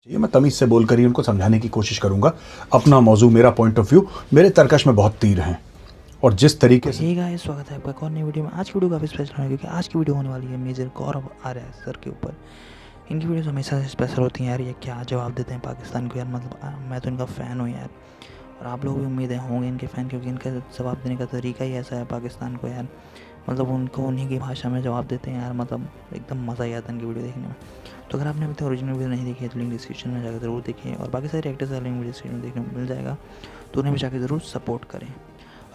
ये मैं तमीज़ से बोलकर ही उनको समझाने की कोशिश करूंगा। अपना मौजू, मेरा पॉइंट ऑफ व्यू, मेरे तर्कश में बहुत तीर हैं और जिस तरीके से गाइस, स्वागत है आपका एक और नई वीडियो में। आज की वीडियो काफ़ी स्पेशल है क्योंकि आज की वीडियो होने वाली है मेजर गौरव आर्या सर के ऊपर। इनकी वीडियोस हमेशा से स्पेशल होती हैं यार। ये क्या जवाब देते हैं पाकिस्तान को यार, मतलब मैं तो इनका फ़ैन हूँ यार, और आप लोग भी उम्मीदें होंगे इनके फ़ैन, क्योंकि इनका जवाब देने का तरीका ही ऐसा है पाकिस्तान को यार। मतलब उनको उन्हीं की भाषा में जवाब देते हैं यार, मतलब एकदम मज़ा ही आता है इनकी वीडियो देखने में। तो अगर आपने अभी तक ओरिजिनल वीडियो नहीं देखी है तो लिंक डिस्क्रिप्शन में जाकर ज़रूर देखिए, और बाकी सारे एक्टर्स का लिंक भी डिस्क्रिप्शन में देखने को मिल जाएगा, तो उन्हें भी जाकर ज़रूर सपोर्ट करें।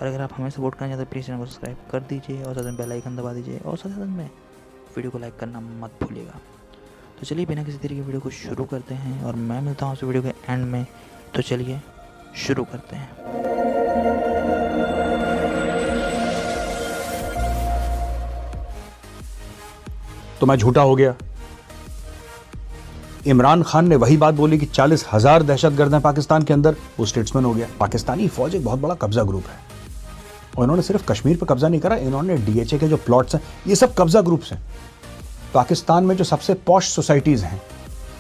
और अगर आप हमें सपोर्ट करना चाहते हैं प्लीज़ चैनल को सब्सक्राइब कर दीजिए और साथ में बेल आइकन दबा दीजिए, और साथ में वीडियो को लाइक करना मत भूलिएगा। तो चलिए बिना किसी तरीके की वीडियो को शुरू करते हैं, और मैं मिलता हूँ आपसे वीडियो के एंड में। तो चलिए शुरू करते हैं। तो मैं झूठा हो गया। इमरान खान ने वही बात बोली कि 40,000 दहशतगर्द हैं पाकिस्तान के अंदर, वो स्टेट्समैन हो गया। पाकिस्तानी फौज एक बहुत बड़ा कब्जा ग्रुप है, और इन्होंने सिर्फ कश्मीर पर कब्जा नहीं करा, इन्होंने डीएचए के जो प्लॉट्स हैं ये सब कब्जा ग्रुप्स हैं। पाकिस्तान में जो सबसे पॉश सोसाइटीज हैं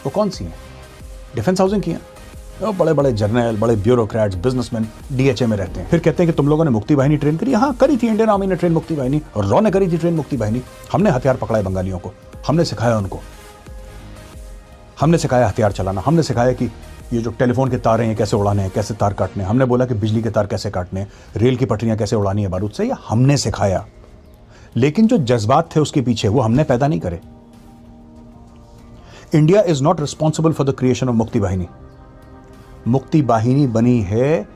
वो कौन सी हैं? डिफेंस हाउसिंग की हैं। वो बड़े बड़े जर्नल, बड़े ब्यूरोक्रेट्स, बिजनेसमैन डीएचए में रहते हैं। फिर कहते हैं कि तुम लोगों ने मुक्ति वाहिनी ट्रेन करी। हाँ, करी थी, इंडियन आर्मी ने ट्रेन मुक्ति वाहिनी, और रॉ ने करी थी ट्रेन मुक्ति वाहिनी। हमने हथियार पकड़ाए बंगालियों को, हमने सिखाया उनको, हमने सिखाया हथियार चलाना, हमने सिखाया कि ये जो टेलीफोन के तार हैं ये कैसे उड़ाने हैं, कैसे तार काटने हैं। हमने बोला कि बिजली के तार कैसे काटने हैं, रेल की पटरियां कैसे उड़ानी है बारूद से, ये हमने सिखाया। लेकिन जो जज्बात थे उसके पीछे वो हमने पैदा नहीं करे। India is not responsible for the creation of मुक्ति वाहिनी। मुक्ति वाहिनी बनी है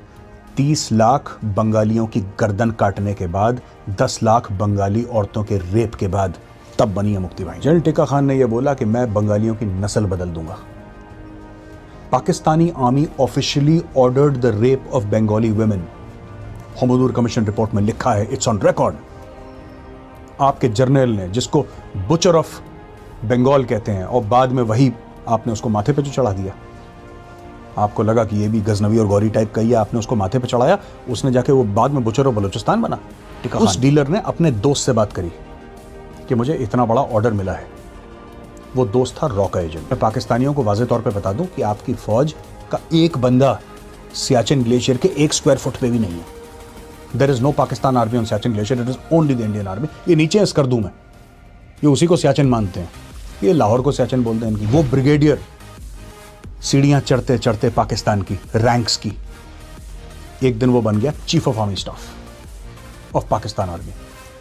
30 लाख बंगालियों की गर्दन काटने के बाद, 10 लाख बंगाली औरतों के रेप के बाद, तब बनी है मुक्ति वाहिनी। जनरल टिक्का खान ने यह बोला कि मैं बंगालियों की नस्ल बदल दूंगा। Pakistani army officially ordered the rape of Bengali women. Hamoodur commission report में लिखा है, इट्स ऑन रिकॉर्ड। आपके जर्नल ने, जिसको बुचर ऑफ बंगाल कहते हैं, और बाद में वही आपने उसको माथे पे जो चढ़ा दिया। आपको लगा कि ये भी गजनवी और गौरी टाइप का ही है, आपने उसको माथे पे चढ़ाया, उसने जाके वो बाद में बुचर ऑफ बलूचिस्तान बना। उस डीलर ने अपने दोस्त से बात करी कि मुझे इतना बड़ा ऑर्डर मिला है। वो दोस्त था रॉ का एजेंट। मैं पाकिस्तानियों को वाज़े तौर पे बता दूं कि आपकी फौज का एक बंदा सियाचिन ग्लेशियर के 1 स्क्वायर फुट पे भी नहीं है। There is no Pakistan army on Siachen glacier, it is only the Indian army. ये नीचे स्कर्दू में, ये उसी को सियाचिन मानते हैं, ये लाहौर को सियाचिन बोलते हैं इनकी। वो ब्रिगेडियर सीढ़ियां चढ़ते चढ़ते पाकिस्तान की रैंक्स की, एक दिन वो बन गया chief of army staff of Pakistan army.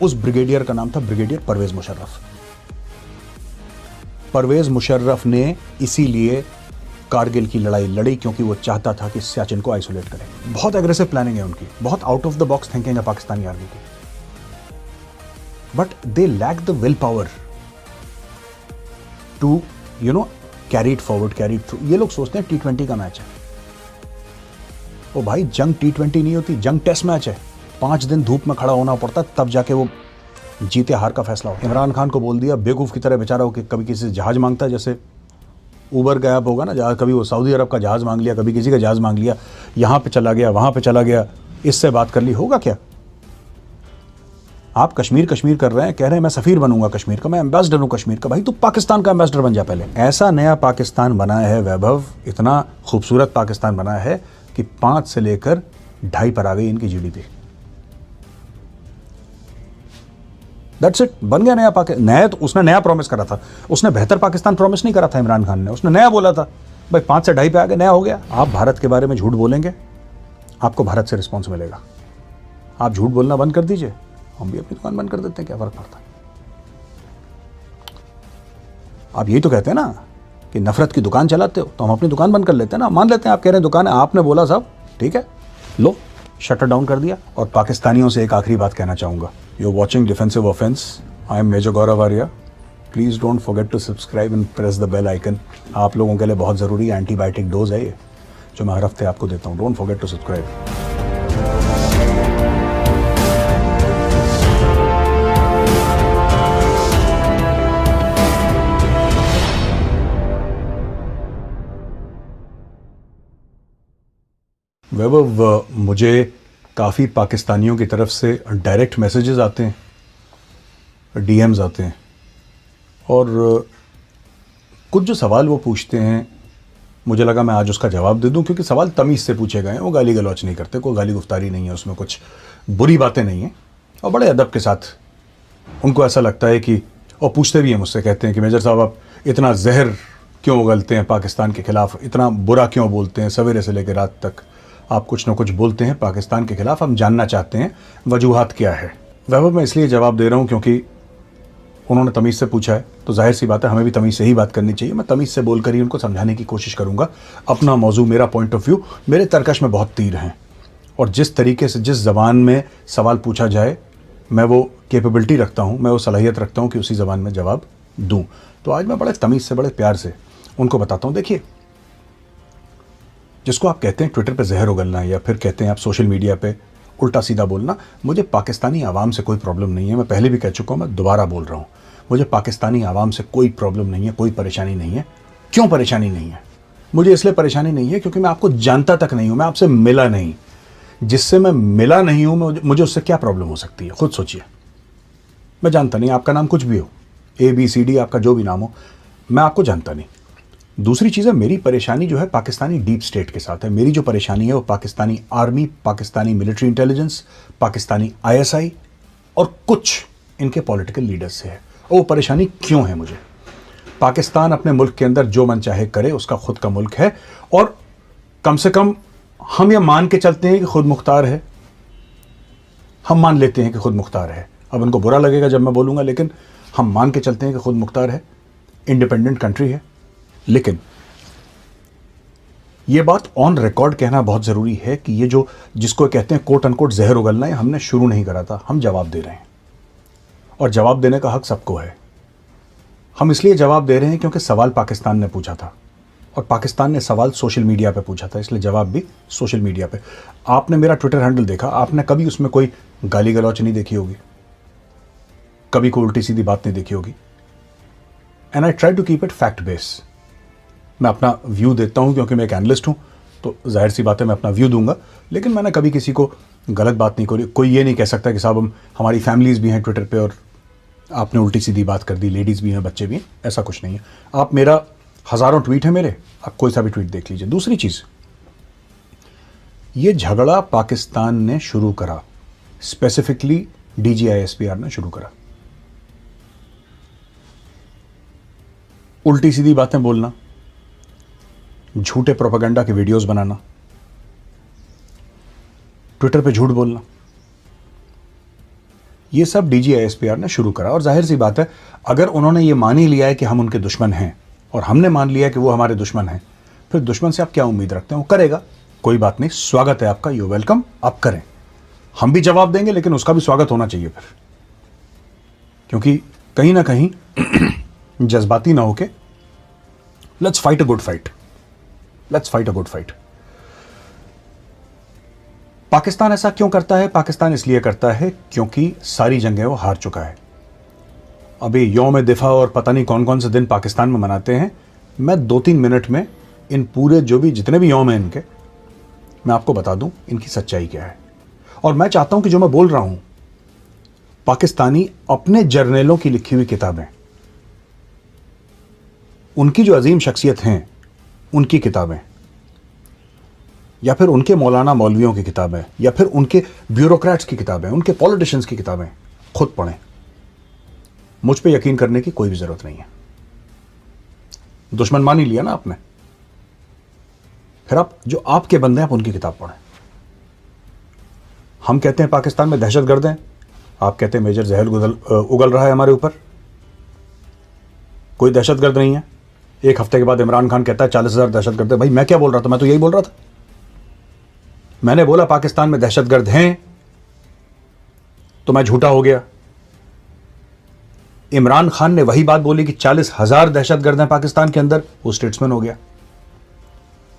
उस ब्रिगेडियर का नाम था ब्रिगेडियर परवेज मुशर्रफ। परवेज मुशर्रफ ने इसीलिए कारगिल की लड़ाई लड़ी, क्योंकि वो चाहता था कि सियाचिन को आइसोलेट करें। बहुत एग्रेसिव प्लानिंग है उनकी, बहुत out of the box thinking है पाकिस्तानी आर्मी की, but they lack the will power to carry it forward, carry it through. ये लोग सोचते हैं T20 का मैच है। ओ भाई, जंग T20 नहीं होती, जंग टेस्ट मैच है। 5 दिन धूप में खड़ा होना पड़ता, तब जाके वो जीते हार का फैसला हो। इमरान खान को बोल दिया बेवकूफ़ की तरह बेचारा हो कि कभी किसी से जहाज़ मांगता है, जैसे ऊबर गैप होगा ना जहाज़, कभी वो सऊदी अरब का जहाज़ मांग लिया, कभी किसी का जहाज़ मांग लिया, यहाँ पे चला गया, वहाँ पे चला गया, इससे बात कर ली, होगा क्या? आप कश्मीर कश्मीर कर रहे हैं, कह रहे हैं मैं सफ़ीर बनूंगा कश्मीर का, मैं एम्बेसडर हूँ कश्मीर का। भाई तू पाकिस्तान का एम्बेसडर बन जा पहले। ऐसा नया पाकिस्तान बनाया है वैभव, इतना खूबसूरत पाकिस्तान बनाया है कि 5 से लेकर 2.5 पर आ गई इनकी जीडीपी। दैट्स इट, बन गया नया पाकिस्तान। नया तो उसने नया प्रॉमिस करा था, उसने बेहतर पाकिस्तान प्रॉमिस नहीं करा था इमरान खान ने, उसने नया बोला था। भाई 5 से 2.5 पे आ गए, नया हो गया। आप भारत के बारे में झूठ बोलेंगे, आपको भारत से रिस्पॉन्स मिलेगा। आप झूठ बोलना बंद कर दीजिए, हम भी अपनी दुकान बंद कर देते हैं, क्या फर्क पड़ता है? आप यही तो कहते हैं ना कि नफरत की दुकान चलाते हो, तो हम अपनी दुकान बंद कर लेते हैं ना। मान लेते हैं आप कह रहे हैं दुकान है, आपने बोला साहब ठीक है, लो शटर डाउन कर दिया। और पाकिस्तानियों से एक आखिरी बात कहना चाहूँगा, you are watching defensive offense, I am major Gaurav Arya. Please don't forget to subscribe and press the bell icon. आप लोगों के लिए बहुत ज़रूरी एंटीबायोटिक डोज है ये, जो मैं हर हफ्ते आपको देता हूँ। Don't forget to subscribe. Vaibhav, मुझे काफ़ी पाकिस्तानियों की तरफ से डायरेक्ट मैसेजेस आते हैं, डीएम्स आते हैं, और कुछ जो सवाल वो पूछते हैं मुझे लगा मैं आज उसका जवाब दे दूं, क्योंकि सवाल तमीज़ से पूछे गए हैं, वो गाली गलौच नहीं करते, कोई गाली गुफ्तारी नहीं है उसमें, कुछ बुरी बातें नहीं हैं, और बड़े अदब के साथ उनको ऐसा लगता है कि, और पूछते भी हैं मुझसे, कहते हैं कि मेजर साहब आप इतना जहर क्यों उगलते हैं पाकिस्तान के ख़िलाफ़, इतना बुरा क्यों बोलते हैं, सवेरे से लेकर रात तक आप कुछ ना कुछ बोलते हैं पाकिस्तान के ख़िलाफ़, हम जानना चाहते हैं वजूहात क्या है। वैभव, मैं इसलिए जवाब दे रहा हूँ क्योंकि उन्होंने तमीज़ से पूछा है, तो जाहिर सी बात है हमें भी तमीज़ से ही बात करनी चाहिए। मैं तमीज़ से बोलकर ही उनको समझाने की कोशिश करूँगा। अपना मौजू, मेरा पॉइंट ऑफ व्यू, मेरे तर्कश में बहुत तीर हैं, और जिस तरीके से, जिस ज़बान में सवाल पूछा जाए, मैं वो कैपेबिलिटी रखता हूँ, मैं वो सलाहियत रखता हूँ कि उसी ज़बान में जवाब दूँ। तो आज मैं बड़े तमीज़ से, बड़े प्यार से उनको बताता हूँ। देखिए, जिसको आप कहते हैं ट्विटर पे जहर उगलना, या फिर कहते हैं आप सोशल मीडिया पे उल्टा सीधा बोलना, मुझे पाकिस्तानी आवाम से कोई प्रॉब्लम नहीं है। मैं पहले भी कह चुका हूँ, मैं दोबारा बोल रहा हूँ, मुझे पाकिस्तानी आवाम से कोई प्रॉब्लम नहीं है, कोई परेशानी नहीं है। क्यों परेशानी नहीं है? मुझे इसलिए परेशानी नहीं है क्योंकि मैं आपको जानता तक नहीं हूँ, मैं आपसे मिला नहीं। जिससे मैं मिला नहीं हूँ, मुझे उससे क्या प्रॉब्लम हो सकती है? खुद सोचिए। मैं जानता नहीं, आपका नाम कुछ भी हो, ABCD, आपका जो भी नाम हो, मैं आपको जानता नहीं। दूसरी चीज़ है, मेरी परेशानी जो है पाकिस्तानी डीप स्टेट के साथ है। मेरी जो परेशानी है वो Pakistani army, Pakistani military intelligence, Pakistani ISI और कुछ इनके पॉलिटिकल लीडर्स से है। और वो परेशानी क्यों है मुझे? पाकिस्तान अपने मुल्क के अंदर जो मन चाहे करे, उसका खुद का मुल्क है, और कम से कम हम ये मान के चलते हैं कि खुद मुख्तार है। हम मान लेते हैं कि खुद मुख्तार है। अब उनको बुरा लगेगा जब मैं बोलूँगा, लेकिन हम मान के चलते हैं कि खुद मुख्तार है, इंडिपेंडेंट कंट्री है। लेकिन ये बात ऑन रिकॉर्ड कहना बहुत ज़रूरी है कि ये जो, जिसको कहते हैं कोट अनकोट जहर उगलना है, हमने शुरू नहीं करा था, हम जवाब दे रहे हैं, और जवाब देने का हक सबको है। हम इसलिए जवाब दे रहे हैं क्योंकि सवाल पाकिस्तान ने पूछा था, और पाकिस्तान ने सवाल सोशल मीडिया पे पूछा था, इसलिए जवाब भी सोशल मीडिया पे। आपने मेरा ट्विटर हैंडल देखा, आपने कभी उसमें कोई गाली गलौच नहीं देखी होगी, कभी कोई उल्टी सीधी बात नहीं देखी होगी। And I try to keep it fact base. मैं अपना व्यू देता हूं क्योंकि मैं एक एनालिस्ट हूं, तो जाहिर सी बात है मैं अपना व्यू दूंगा, लेकिन मैंने कभी किसी को गलत बात नहीं करी। कोई ये नहीं कह सकता कि साहब हमारी फैमिलीज़ भी हैं ट्विटर पे और आपने उल्टी सीधी बात कर दी, लेडीज़ भी हैं, बच्चे भी हैं, ऐसा कुछ नहीं है। आप मेरा हज़ारों ट्वीट है मेरे, आप कोई सा भी ट्वीट देख लीजिए। दूसरी चीज़, ये झगड़ा पाकिस्तान ने शुरू करा, स्पेसिफिकली DGISPR ने शुरू करा। उल्टी सीधी बातें बोलना, झूठे प्रोपेगेंडा के वीडियोस बनाना, ट्विटर पे झूठ बोलना, ये सब DGISPR ने शुरू करा। और जाहिर सी बात है, अगर उन्होंने ये मान ही लिया है कि हम उनके दुश्मन हैं, और हमने मान लिया कि वो हमारे दुश्मन हैं, फिर दुश्मन से आप क्या उम्मीद रखते हैं? वो करेगा। कोई बात नहीं, स्वागत है आपका, यू वेलकम, आप करें, हम भी जवाब देंगे, लेकिन उसका भी स्वागत होना चाहिए फिर, क्योंकि कहीं ना कहीं जज्बाती ना होके, let's fight a good fight, let's fight a good fight. Pakistan ऐसा क्यों करता है? पाकिस्तान इसलिए करता है क्योंकि सारी जंगें वो हार चुका है। अभी यौम दिफा और पता नहीं कौन कौन से दिन पाकिस्तान में मनाते हैं। मैं 2-3 मिनट में इन पूरे जो भी जितने भी यौम हैं इनके, मैं आपको बता दूं इनकी सच्चाई क्या है। और मैं चाहता हूं कि जो मैं बोल रहा हूं, पाकिस्तानी अपने जर्नलों की लिखी हुई किताबें, उनकी जो अजीम शख्सियत हैं उनकी किताबें, या फिर उनके मौलाना मौलवियों की किताबें, या फिर उनके ब्यूरोक्रेट्स की किताबें, उनके पॉलिटिशियंस की किताबें खुद पढ़ें। मुझ पे यकीन करने की कोई भी जरूरत नहीं है। दुश्मन मान ही लिया ना आपने, फिर आप जो आपके बंदे हैं आप उनकी किताब पढ़ें। हम कहते हैं पाकिस्तान में दहशतगर्द हैं, आप कहते हैं मेजर जहर उगल रहा है हमारे ऊपर। कोई दहशतगर्द नहीं है। एक हफ्ते के बाद इमरान खान कहता है 40,000 दहशतगर्द है। भाई मैं क्या बोल रहा था? मैं तो यही बोल रहा था। मैंने बोला पाकिस्तान में दहशतगर्द हैं, तो मैं झूठा हो गया। इमरान खान ने वही बात बोली कि 40,000 दहशतगर्द हैं पाकिस्तान के अंदर, वो स्टेट्समैन हो गया।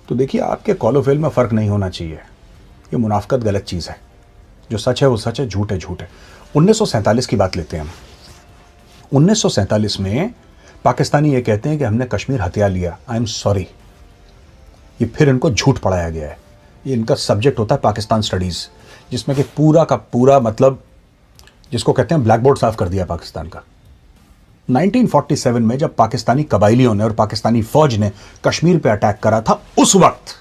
तो देखिए, आपके कॉलो फेल में फर्क नहीं होना चाहिए। ये मुनाफकत गलत चीज है। जो सच है वो सच है, झूठ है झूठ है। 1947 की बात लेते हैं हम। 1947 में पाकिस्तानी ये कहते हैं कि हमने कश्मीर हथिया लिया। आई एम सॉरी, ये फिर इनको झूठ पढ़ाया गया है। ये इनका सब्जेक्ट होता है पाकिस्तान स्टडीज, जिसमें कि पूरा का पूरा मतलब जिसको कहते हैं ब्लैक बोर्ड साफ कर दिया पाकिस्तान का। 1947 में जब पाकिस्तानी कबाइलियों ने और पाकिस्तानी फौज ने कश्मीर पे अटैक करा था, उस वक्त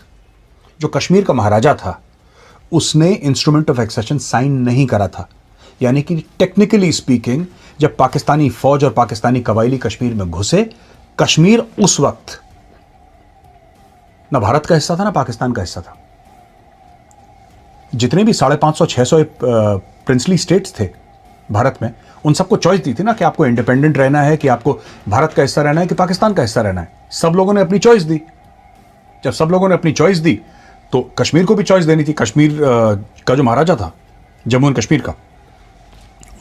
जो कश्मीर का महाराजा था उसने इंस्ट्रूमेंट ऑफ एक्सेशन साइन नहीं करा था। यानी कि टेक्निकली स्पीकिंग जब पाकिस्तानी फौज और पाकिस्तानी कबाइली कश्मीर में घुसे, कश्मीर उस वक्त ना भारत का हिस्सा था ना पाकिस्तान का हिस्सा था। जितने भी 550-600 प्रिंसली स्टेट्स थे भारत में, उन सबको चॉइस दी थी ना कि आपको इंडिपेंडेंट रहना है, कि आपको भारत का हिस्सा रहना है, कि पाकिस्तान का हिस्सा रहना है। सब लोगों ने अपनी चॉइस दी। जब सब लोगों ने अपनी चॉइस दी तो कश्मीर को भी चॉइस देनी थी। कश्मीर का जो महाराजा था जम्मू एंड कश्मीर का,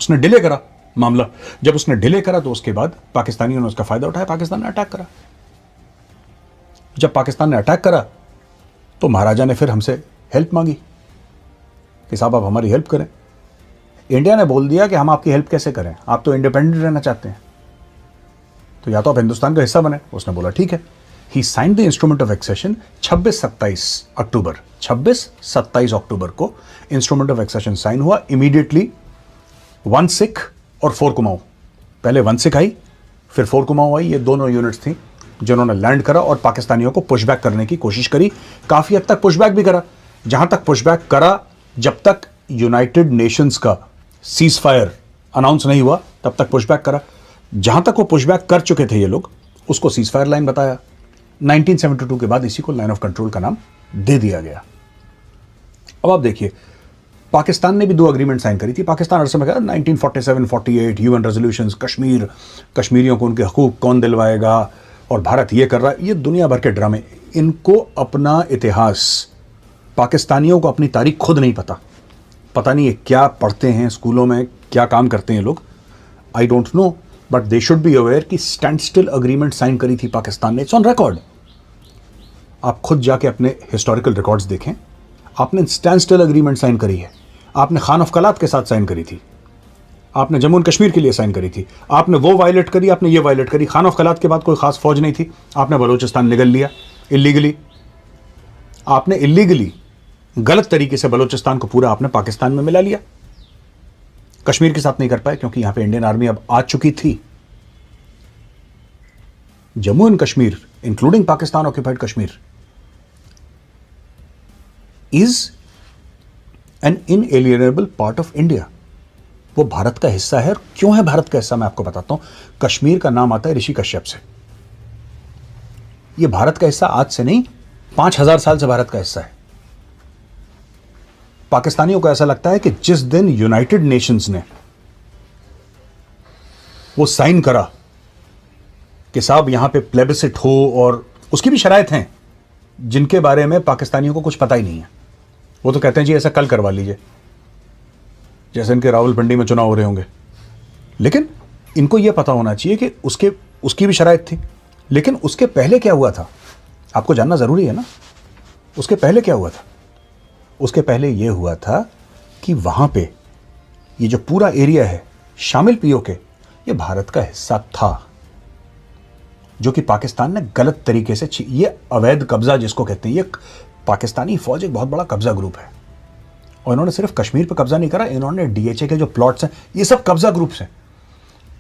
उसने डिले करा मामला। जब उसने डिले करा तो उसके बाद पाकिस्तानियों ने उसका फायदा उठाया, पाकिस्तान ने अटैक करा। जब पाकिस्तान ने अटैक करा तो महाराजा ने फिर हमसे हेल्प मांगी कि साहब आप हमारी हेल्प करें। इंडिया ने बोल दिया कि हम आपकी हेल्प कैसे करें, आप तो इंडिपेंडेंट रहना चाहते हैं, तो या तो आप हिंदुस्तान का हिस्सा बने। उसने बोला ठीक है। He signed the instrument of accession 26-27 अक्टूबर को इंस्ट्रूमेंट ऑफ एक्सेशन साइन हुआ। इमीडिएटली 1 सिख और 4 कुमाऊं, पहले 1 सिख आई फिर 4 कुमाऊं आई। ये दोनों यूनिट्स थी जिन्होंने लैंड करा और पाकिस्तानियों को पुशबैक करने की कोशिश करी। काफी हद तक पुशबैक भी करा। जहां तक पुशबैक करा, जब तक यूनाइटेड नेशंस का सीज फायर अनाउंस नहीं हुआ तब तक पुशबैक करा। जहां तक वो पुशबैक कर चुके थे ये लोग, उसको सीज फायर लाइन बताया। 1972 के बाद इसी को लाइन ऑफ कंट्रोल का नाम दे दिया गया। अब आप देखिए, पाकिस्तान ने भी 2 अग्रीमेंट साइन करी थी। पाकिस्तान हर समय कहा 1947-48 यूएन रेजोल्यूशंस, कश्मीरियों को उनके हकूक कौन दिलवाएगा, और भारत ये कर रहा है। ये दुनिया भर के ड्रामे। इनको अपना इतिहास, पाकिस्तानियों को अपनी तारीख खुद नहीं पता। पता नहीं ये क्या पढ़ते हैं स्कूलों में, क्या काम करते हैं लोग, I don't know, but they should be aware कि स्टैंड स्टिल अग्रीमेंट साइन करी थी पाकिस्तान ने। It's on record. आप खुद जाके अपने हिस्टोरिकल रिकॉर्ड्स देखें। आपने स्टैंड स्टिल अग्रीमेंट साइन करी है, आपने खान ऑफ कलात के साथ साइन करी थी, आपने जम्मू एंड कश्मीर के लिए साइन करी थी, आपने वो वायलेट करी, आपने ये वायलेट करी। खान ऑफ कलात के बाद कोई खास फौज नहीं थी, आपने बलूचिस्तान निगल लिया इलीगली। आपने इलीगली गलत तरीके से बलूचिस्तान को पूरा आपने पाकिस्तान में मिला लिया। कश्मीर के साथ नहीं कर पाए क्योंकि यहां पे इंडियन आर्मी अब आ चुकी थी। Jammu and Kashmir including Pakistan occupied Kashmir is an inalienable part of India. वो भारत का हिस्सा है। और क्यों है भारत का हिस्सा, मैं आपको बताता हूं। कश्मीर का नाम आता है ऋषि कश्यप से। ये भारत का हिस्सा आज से नहीं, 5000 साल से भारत का हिस्सा है। पाकिस्तानियों को ऐसा लगता है कि जिस दिन यूनाइटेड नेशंस ने वो साइन करा कि साहब यहां पे प्लेबिसिट हो, और उसकी भी शराइत हैं जिनके बारे में पाकिस्तानियों को कुछ पता ही नहीं है। वो तो कहते हैं जी ऐसा कल करवा लीजिए, जैसे इनके रावलपिंडी में चुनाव हो रहे होंगे। लेकिन इनको यह पता होना चाहिए कि उसकी भी शराइत थी। लेकिन उसके पहले क्या हुआ था आपको जानना जरूरी है ना। उसके पहले क्या हुआ था? उसके पहले यह हुआ था कि वहां पे ये जो पूरा एरिया है शामिल पीओके, ये भारत का हिस्सा था, जो कि पाकिस्तान ने गलत तरीके से ये अवैध कब्जा जिसको कहते हैं, ये पाकिस्तानी फौज एक बहुत बड़ा कब्जा ग्रुप है। और इन्होंने सिर्फ कश्मीर पर कब्जा नहीं करा, इन्होंने डीएचए के जो प्लॉट्स हैं ये सब कब्जा ग्रुप्स हैं।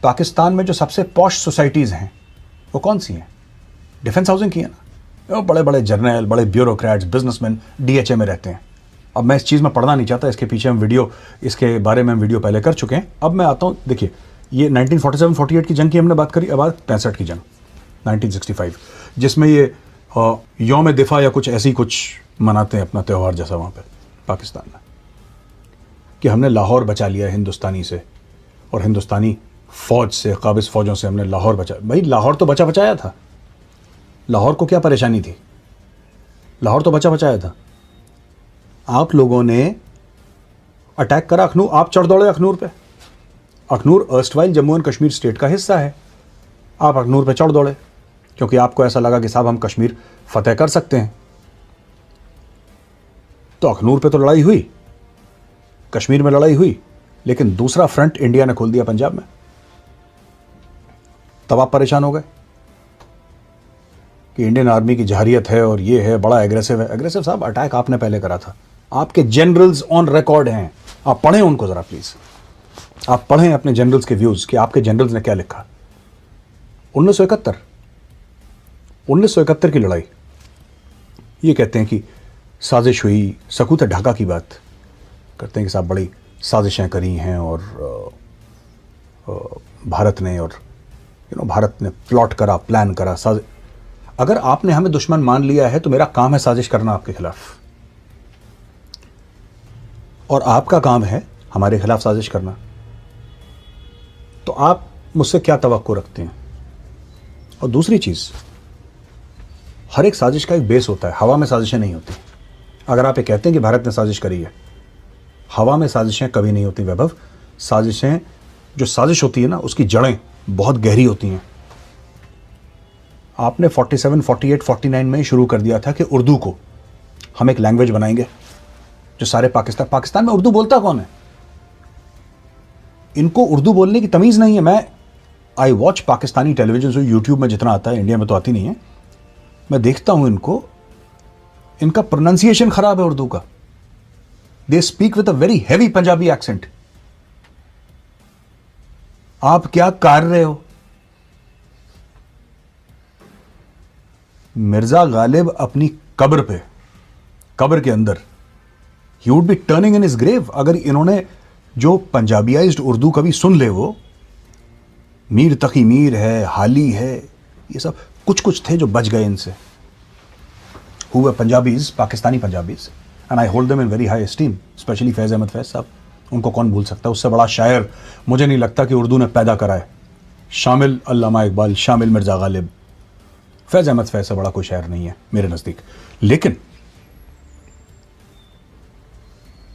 पाकिस्तान में जो सबसे पॉश सोसाइटीज हैं वो कौन सी हैं? डिफेंस हाउसिंग की है ना। वो बड़े बड़े जर्नल, बड़े ब्यूरोक्रेट्स, बिजनेसमैन डीएचए में रहते हैं। अब मैं इस चीज़ में पढ़ना नहीं चाहता, इसके पीछे हम वीडियो, इसके बारे में हम वीडियो पहले कर चुके हैं। अब मैं आता हूँ, देखिए ये 1947-48 की जंग की हमने बात करी। अब 65 की जंग 1965, जिसमें ये यौम दिफा या कुछ ऐसी कुछ मनाते हैं अपना त्यौहार जैसा वहाँ पे पाकिस्तान में, कि हमने लाहौर बचा लिया हिंदुस्तानी से, और हिंदुस्तानी फ़ौज से, काबिज़ फ़ौजों से हमने लाहौर बचा। भाई लाहौर तो बचा बचाया था, लाहौर को क्या परेशानी थी? लाहौर तो बचा बचाया था। आप लोगों ने अटैक करा अखनूर, आप चढ़ दौड़े अखनूर पे। Akhnoor erstwhile Jammu and Kashmir state का हिस्सा है। आप अखनूर पे चढ़ दौड़े क्योंकि आपको ऐसा लगा कि साहब हम कश्मीर फतेह कर सकते हैं। तो अखनूर पे तो लड़ाई हुई, कश्मीर में लड़ाई हुई, लेकिन दूसरा फ्रंट इंडिया ने खोल दिया पंजाब में। तब आप परेशान हो गए कि इंडियन आर्मी की जहरियत है और ये है, बड़ा एग्रेसिव है। एग्रेसिव साहब अटैक आपने पहले करा था, आपके जनरल्स ऑन रिकॉर्ड हैं, आप पढ़ें उनको ज़रा प्लीज़। आप पढ़ें अपने जनरल्स के व्यूज़ कि आपके जनरल्स ने क्या लिखा। 1971 की लड़ाई, ये कहते हैं कि साजिश हुई, सकूत ढाका की बात करते हैं कि साहब बड़ी साजिशें करी हैं और भारत ने और भारत ने प्लॉट करा, प्लान करा। अगर आपने हमें दुश्मन मान लिया है तो मेरा काम है साजिश करना आपके खिलाफ, और आपका काम है हमारे खिलाफ साजिश करना। तो आप मुझसे क्या तवक्को रखते हैं? और दूसरी चीज, हर एक साजिश का एक बेस होता है, हवा में साजिशें नहीं होती। अगर आप ये कहते हैं कि भारत ने साजिश करी है, हवा में साजिशें कभी नहीं होती वैभव। साजिशें, जो साजिश होती है ना, उसकी जड़ें बहुत गहरी होती हैं। आपने 47, 48, 49 में शुरू कर दिया था कि उर्दू को हम एक लैंग्वेज बनाएंगे जो सारे पाकिस्तान में उर्दू बोलता कौन है? इनको उर्दू बोलने की तमीज नहीं है। आई वॉच पाकिस्तानी टेलीविजन, जो यूट्यूब में जितना आता है, इंडिया में तो आती नहीं है। मैं देखता हूं इनको, इनका प्रोनाउंसिएशन खराब है उर्दू का। They speak with a very heavy Punjabi accent. आप क्या कर रहे हो? मिर्जा गालिब अपनी कब्र के अंदर, he would be turning in his grave अगर इन्होंने जो पंजाबियाइज्ड उर्दू कभी सुन ले। वो मीर तकी मीर है, हाली है, ये सब कुछ थे जो बच गए इनसे। Who were Punjabis, Pakistani Punjabis, and I hold them in very high esteem, especially Faiz Ahmed Faiz साहब। उनको कौन भूल सकता है? उससे बड़ा शायर मुझे नहीं लगता कि उर्दू ने पैदा करा है। शामिल अल्लामा इकबाल, शामिल मिर्जा गालिब, फैज़ अहमद फैज़ से बड़ा कोई शायर नहीं है मेरे नज़दीक। लेकिन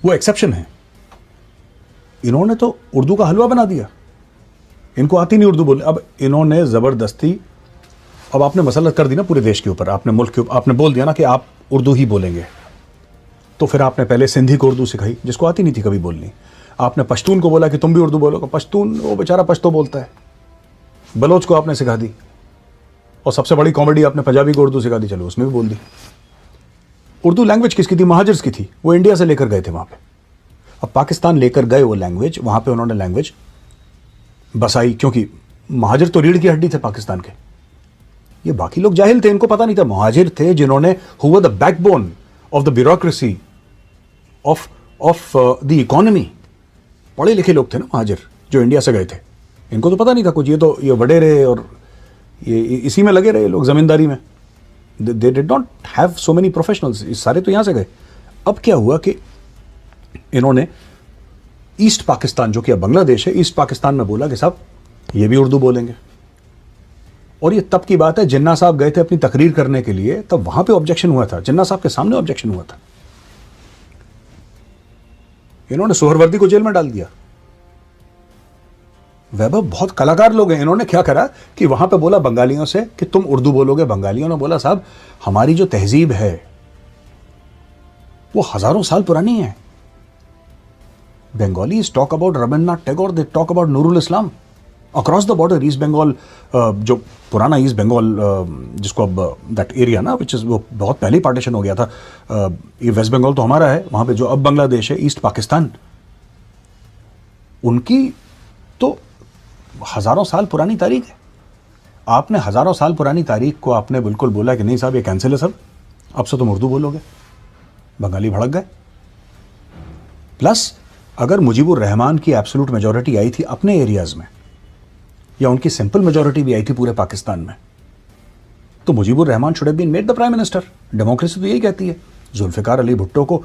वो एक्सेप्शन है। इन्होंने तो उर्दू का हलवा बना दिया। इनको आती नहीं उर्दू बोलने। अब इन्होंने ज़बरदस्ती, अब आपने मसलत कर दी ना पूरे देश के ऊपर, आपने मुल्क के ऊपर, आपने बोल दिया ना कि आप उर्दू ही बोलेंगे। तो फिर आपने पहले सिंधी को उर्दू सिखाई जिसको आती नहीं थी कभी बोलनी। आपने पश्तून को बोला कि तुम भी उर्दू बोलोगे। पश्तून, वो बेचारा पश्तो बोलता है। बलोच को आपने सिखा दी, और सबसे बड़ी कॉमेडी, आपने पंजाबी को उर्दू सिखा दी, चलो उसमें भी बोल दी। उर्दू लैंग्वेज किसकी थी? महाजर्स की थी। वो इंडिया से लेकर गए थे वहां पे। अब पाकिस्तान लेकर गए वो लैंग्वेज, वहां पे उन्होंने लैंग्वेज बसाई, क्योंकि महाजर तो रीढ़ की हड्डी थे पाकिस्तान के। ये बाकी लोग जाहिल थे, इनको पता नहीं था। महाजिर थे जिन्होंने, who were the backbone of the bureaucracy of the economy. पढ़े लिखे लोग थे ना महाजिर, जो इंडिया से गए थे। इनको तो पता नहीं था कुछ। ये वडेरे और ये इसी में लगे रहे लोग, जमींदारी में। They did not have so many professionals. इस सारे तो यहां से गए। अब क्या हुआ कि इन्होंने ईस्ट पाकिस्तान, जो कि अब बांग्लादेश है, ईस्ट पाकिस्तान में बोला कि साहब ये भी उर्दू बोलेंगे। और ये तब की बात है, जिन्ना साहब गए थे अपनी तकरीर करने के लिए, तब वहां पे ऑब्जेक्शन हुआ था। जिन्ना साहब के सामने ऑब्जेक्शन हुआ था। इन्होंने सोहरवर्दी को जेल में डाल दिया। वैभव बहुत कलाकार लोग हैं। इन्होंने क्या करा कि वहां पे बोला बंगालियों से कि तुम उर्दू बोलोगे। बंगालियों ने बोला साहब हमारी जो तहजीब है वो हजारों साल पुरानी है। Bengalis talk about Rabindranath Tagore, they talk about Nurul Islam across the border, East Bengal, जो पुराना ईस्ट बंगाल, जिसको अब दैट एरिया ना, विच इज़, वो बहुत पहले ही पार्टीशन हो गया था। ये वेस्ट बंगाल तो हमारा है, वहाँ पे जो अब बांग्लादेश है, ईस्ट पाकिस्तान, उनकी तो हज़ारों साल पुरानी तारीख है। आपने हज़ारों साल पुरानी तारीख को आपने बिल्कुल बोला कि नहीं साहब ये कैंसिल है सब, अब से तुम उर्दू बोलोगे। बंगाली भड़क गए। प्लस अगर मुजीबुर रहमान की एब्सोल्यूट मेजॉरिटी आई थी अपने एरियाज में, या उनकी सिंपल मेजॉरिटी भी आई थी पूरे पाकिस्तान में, तो Mujibur Rahman should have been made the prime minister. Democracy तो यही कहती है। जुल्फिकार अली भुट्टो को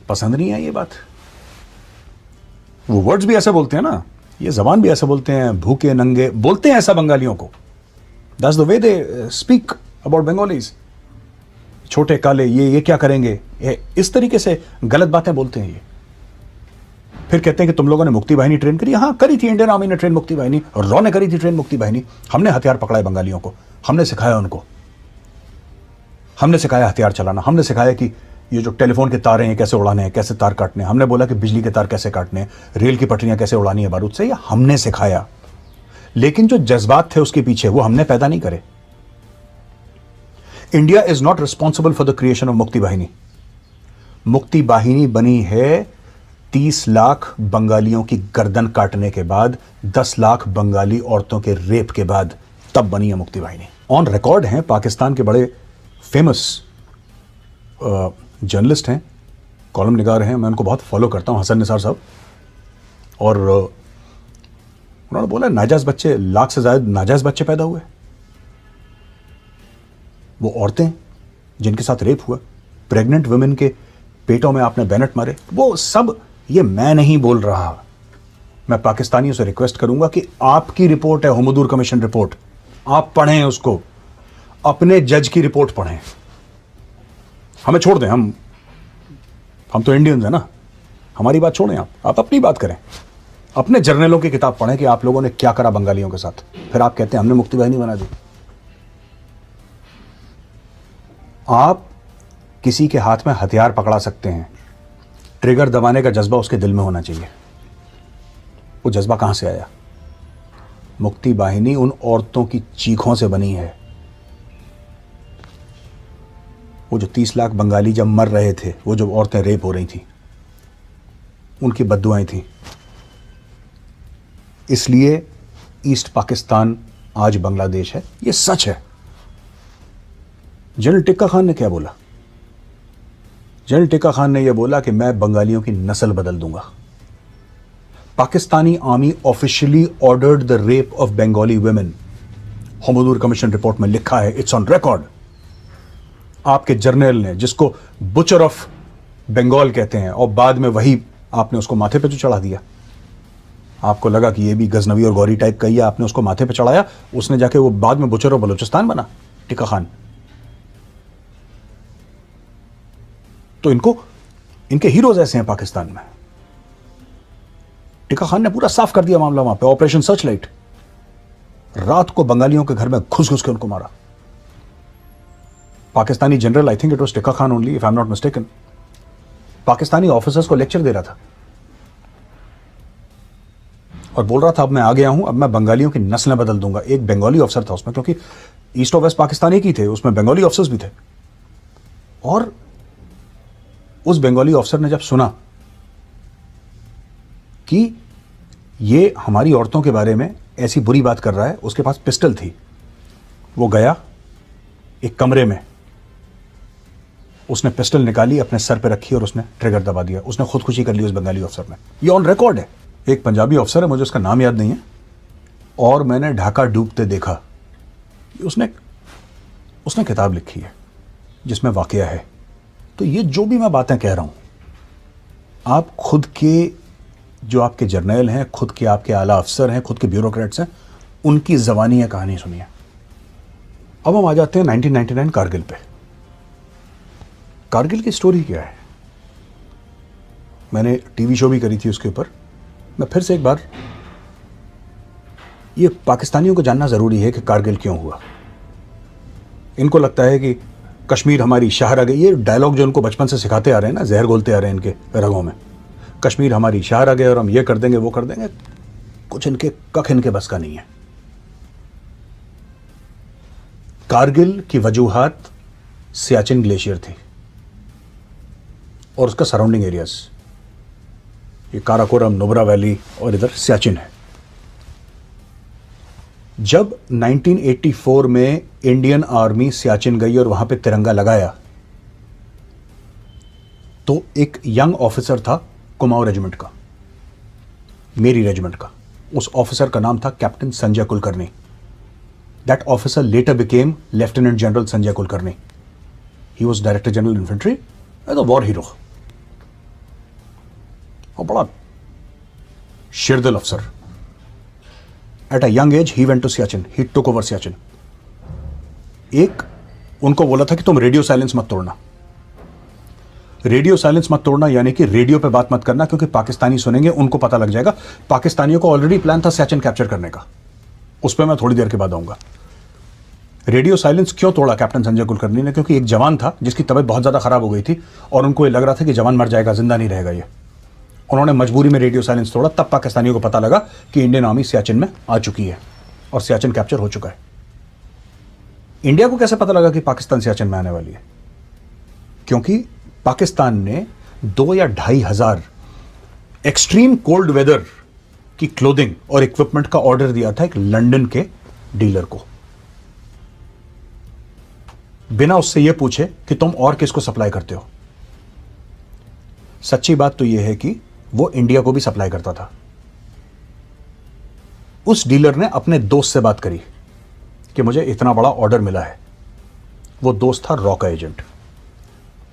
पसंद नहीं है ये बात। वो वर्ड्स भी ऐसे बोलते हैं ना, ये जबान भी ऐसे बोलते हैं, भूखे नंगे बोलते हैं ऐसा बंगालियों को। That's the way they speak about Bengalis. छोटे काले, ये क्या करेंगे, इस तरीके से गलत बातें बोलते हैं ये। फिर कहते हैं कि तुम लोगों ने मुक्ति बाहिनी ट्रेन करी। हाँ करी थी, इंडियन आर्मी ने ट्रेन मुक्ति बाहिनी, और रॉ ने करी थी ट्रेन मुक्ति बाहिनी। हमने हथियार पकड़ाए बंगालियों को, हमने सिखाया उनको, हमने सिखाया हथियार चलाना, हमने सिखाया कि ये जो टेलीफोन के तार हैं कैसे उड़ाने हैं, कैसे तार काटने हैं। हमने बोला कि बिजली के तार कैसे काटने हैं, रेल की पटरियां कैसे उड़ानी है बारूद से, ये हमने सिखाया। लेकिन जो जज्बात थे उसके पीछे, वो हमने पैदा नहीं करे। India is not responsible for the creation of मुक्ति बाहिनी। मुक्ति बाहिनी बनी है 30 लाख बंगालियों की गर्दन काटने के बाद, 10 लाख बंगाली औरतों के रेप के बाद। तब बनी है मुक्ति वाहिनी। ऑन रिकॉर्ड हैं, पाकिस्तान के बड़े फेमस जर्नलिस्ट हैं, कॉलम निगार हैं, मैं उनको बहुत फॉलो करता हूं, हसन निसार साहब। और उन्होंने बोला नाजायज बच्चे, लाख से ज्यादा नाजायज बच्चे पैदा हुए। वो औरतें जिनके साथ रेप हुआ, प्रेग्नेंट वुमेन के पेटों में आपने बैनट मारे, वो सब, ये मैं नहीं बोल रहा। मैं पाकिस्तानियों से रिक्वेस्ट करूंगा कि आपकी रिपोर्ट है, हुमदूर कमीशन रिपोर्ट, आप पढ़ें उसको, अपने जज की रिपोर्ट पढ़ें। हमें छोड़ दें, हम तो इंडियंस हैं ना, हमारी बात छोड़ें, आप अपनी बात करें। अपने जर्नलों की किताब पढ़ें कि आप लोगों ने क्या करा बंगालियों के साथ, फिर आप कहते हैं हमने मुक्ति वाहिनी बना दी। आप किसी के हाथ में हथियार पकड़ा सकते हैं, ट्रिगर दबाने का जज्बा उसके दिल में होना चाहिए। वो जज्बा कहां से आया? मुक्ति वाहिनी उन औरतों की चीखों से बनी है। वो जो 30 लाख बंगाली जब मर रहे थे, वो जो औरतें रेप हो रही थी, उनकी बद्दुआएं थी। इसलिए ईस्ट पाकिस्तान आज बांग्लादेश है, ये सच है। जनरल टिक्का खान ने क्या बोला? जनरल टिक्का खान ने यह बोला कि मैं बंगालियों की नस्ल बदल दूंगा। Pakistani army officially ordered the rape of Bengali women. Hamoodur commission report में लिखा है, इट्स ऑन रिकॉर्ड। आपके जर्नल ने, जिसको बुचर ऑफ बंगाल कहते हैं, और बाद में वही आपने उसको माथे पे जो चढ़ा दिया। आपको लगा कि ये भी गजनवी और गौरी टाइप का ही है, आपने उसको माथे पे चढ़ाया, उसने जाके वो बाद में बुचर ऑफ बलूचिस्तान बना, टिक्का खान। तो इनके हीरोज ऐसे हैं पाकिस्तान में। टिक्का खान ने पूरा साफ कर दिया मामला वहां पे, ऑपरेशन सर्चलाइट। रात को बंगालियों के घर में घुस घुस के उनको मारा। Pakistani general, I think it was tikka Khan only, if I am not mistaken, Pakistani officers को लेक्चर दे रहा था और बोल रहा था अब मैं आ गया हूं, अब मैं बंगालियों की नस्लें बदल दूंगा। एक बंगाली अफसर था उसमें, क्योंकि ईस्ट और वेस्ट पाकिस्तान एक ही थे, उसमें बंगाली ऑफिसर्स भी थे। और उस बंगाली ऑफिसर ने जब सुना कि ये हमारी औरतों के बारे में ऐसी बुरी बात कर रहा है, उसके पास पिस्टल थी, वो गया एक कमरे में, उसने पिस्टल निकाली, अपने सर पे रखी और उसने ट्रिगर दबा दिया। उसने खुदकुशी कर ली उस बंगाली अफसर ने। ये ऑन रिकॉर्ड है। एक पंजाबी अफसर है, मुझे उसका नाम याद नहीं है, और मैंने ढाका डूबते देखा, उसने किताब लिखी है जिसमें वाकया है। तो ये जो भी मैं बातें कह रहा हूं, आप खुद के जो आपके जर्नल हैं, खुद के आपके आला अफसर हैं, खुद के ब्यूरोक्रेट्स हैं, उनकी ज़बानी या कहानी सुनिए। अब हम आ जाते हैं 1999 कारगिल पे। कारगिल की स्टोरी क्या है? मैंने टीवी शो भी करी थी उसके ऊपर। मैं फिर से एक बार, ये पाकिस्तानियों को जानना ज़रूरी है कि कारगिल क्यों हुआ। इनको लगता है कि कश्मीर हमारी शहर आ गई, ये डायलॉग जो उनको बचपन से सिखाते आ रहे हैं ना, जहर घोलते आ रहे हैं इनके रगों में, कश्मीर हमारी शहर आ गए और हम ये कर देंगे वो कर देंगे। कुछ इनके कख इनके बस का नहीं है। कारगिल की वजूहात सियाचिन ग्लेशियर थी और उसका सराउंडिंग एरियाज, ये काराकोरम, नुब्रा वैली और इधर सियाचिन है। जब 1984 में इंडियन आर्मी सियाचिन गई और वहां पे तिरंगा लगाया, तो एक यंग ऑफिसर था कुमाऊं रेजिमेंट का, मेरी रेजिमेंट का। उस ऑफिसर का नाम था captain Sanjay Kulkarni. That officer later became lieutenant general Sanjay Kulkarni. He was director general infantry, as a war hero, और बड़ा शेरदिल अफसर। At a young age he went to Siachen, he took over Siachen. एक उनको बोला था कि तुम रेडियो साइलेंस मत तोड़ना। रेडियो साइलेंस मत तोड़ना यानी कि रेडियो पे बात मत करना, क्योंकि पाकिस्तानी सुनेंगे, उनको पता लग जाएगा। पाकिस्तानियों को ऑलरेडी प्लान था सियाचिन कैप्चर करने का, उस पर मैं थोड़ी देर के बाद आऊंगा। रेडियो साइलेंस क्यों तोड़ा कैप्टन संजय कुलकर्णी ने? क्योंकि एक जवान था जिसकी तबीयत बहुत ज्यादा खराब हो गई थी और उनको ये लग रहा था कि जवान मर जाएगा, जिंदा नहीं रहेगा ये। उन्होंने मजबूरी में रेडियो साइलेंस तोड़ा। तब पाकिस्तानियों को पता लगा कि इंडियन आर्मी सियाचिन में आ चुकी है और सियाचिन कैप्चर हो चुका है। इंडिया को कैसे पता लगा कि पाकिस्तान सियाचिन में आने वाली है? क्योंकि पाकिस्तान ने 2 या 2,500 एक्सट्रीम कोल्ड वेदर की क्लोथिंग और इक्विपमेंट का ऑर्डर दिया था एक लंदन के डीलर को। बिना उससे यह पूछे कि तुम और किसको सप्लाई करते हो। सच्ची बात तो यह है कि वो इंडिया को भी सप्लाई करता था। उस डीलर ने अपने दोस्त से बात करी कि मुझे इतना बड़ा ऑर्डर मिला है। वो दोस्त था रॉ का एजेंट।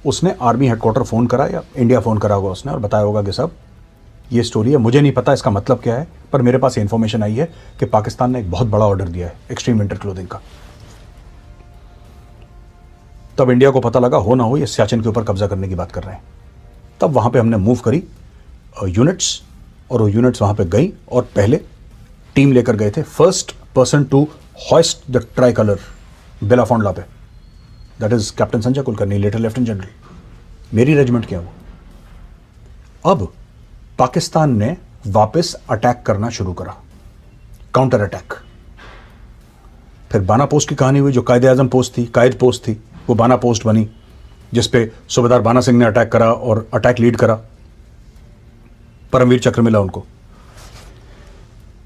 उसने आर्मी हेडक्वार्टर फोन करा या इंडिया फोन करा होगा उसने और बताया होगा कि साहब ये स्टोरी है, मुझे नहीं पता इसका मतलब क्या है, पर मेरे पास इंफॉर्मेशन आई है कि पाकिस्तान ने एक बहुत बड़ा ऑर्डर दिया है एक्सट्रीम विंटर क्लोथिंग का। तब इंडिया को पता लगा हो ना हो ये सियाचिन के ऊपर कब्जा करने की बात कर रहे हैं। तब वहां पे हमने मूव करी यूनिट्स, और वो यूनिट्स वहां पे गई और पहले टीम लेकर गए थे। First person to hoist the tricolour बेलाफोंडला पे, that is captain Sanjay Kulkarni, later lieutenant general, मेरी रेजिमेंट के हैं वो। अब पाकिस्तान ने वापस अटैक करना शुरू करा, काउंटर अटैक। फिर बाना पोस्ट की कहानी हुई, जो कायदे आजम पोस्ट थी, कायद पोस्ट थी, वो बाना पोस्ट बनी, जिसपे सूबेदार बाना सिंह ने अटैक करा और अटैक लीड करा, परमवीर चक्र मिला उनको।